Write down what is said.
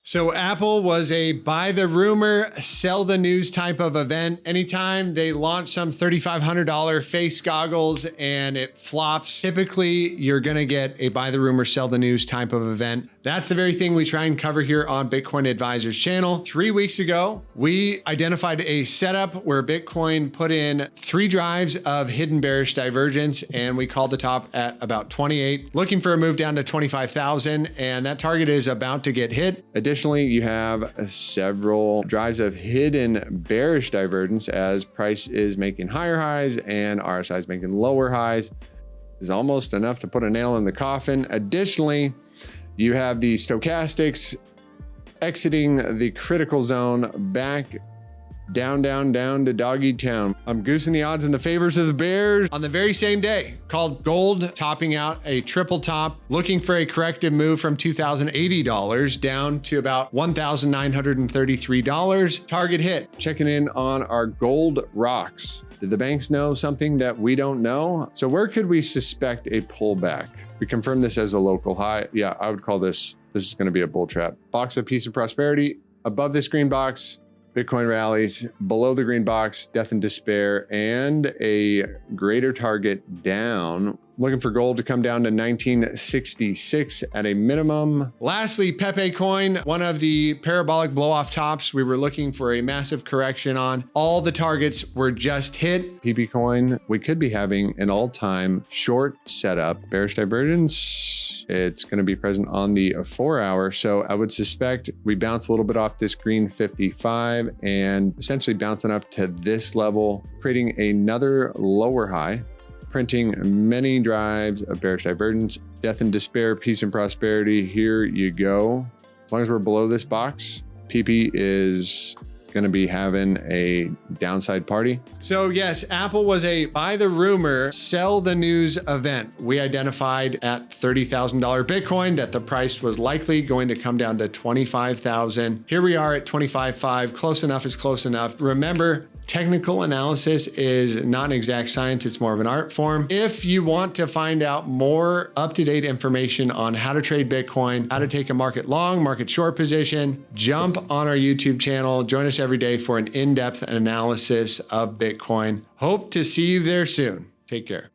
So Apple was a buy the rumor, sell the news type of event. Anytime they launch some $3,500 face goggles and it flops, typically you're gonna get a buy the rumor, sell the news type of event. That's the very thing we try and cover here on Bitcoin Advisors channel. 3 weeks ago, we identified a setup where Bitcoin put in 3 drives of hidden bearish divergence, and we called the top at about 28, looking for a move down to 25,000, and that target is about to get hit. Additionally, you have several drives of hidden bearish divergence as price is making higher highs and RSI is making lower highs. Is almost enough to put a nail in the coffin. Additionally, you have the stochastics exiting the critical zone back down to doggy town. I'm goosing the odds in the favors of the bears on the very same day. Called gold topping out a triple top, looking for a corrective move from $2,080 down to about $1,933. Target hit. Checking in on our gold rocks. Did the banks know something that we don't know? So where could we suspect a pullback? We confirm this as a local high. Yeah, I would call this is going to be a bull trap. Box of peace and prosperity. Above this green box, Bitcoin rallies. Below the green box, death and despair, and a greater target down. Looking for gold to come down to 1966 at a minimum. Lastly, Pepe coin, one of the parabolic blow-off tops we were looking for a massive correction on. All the targets were just hit. Pepe coin, we could be having an all-time short setup. Bearish divergence, it's going to be present on the 4 hour. So I would suspect we bounce a little bit off this green 55 and essentially bouncing up to this level, creating another lower high, printing many drives of bearish divergence, death and despair, peace and prosperity. Here you go. As long as we're below this box, PP is going to be having a downside party. So yes, Apple was a buy the rumor, sell the news event. We identified at $30,000 Bitcoin that the price was likely going to come down to 25,000. Here we are at 25.5. Close enough is close enough. Remember, technical analysis is not an exact science, it's more of an art form. If you want to find out more up-to-date information on how to trade Bitcoin, how to take a market long, market short position, jump on our YouTube channel. Join us every day for an in-depth analysis of Bitcoin. Hope to see you there soon. Take care.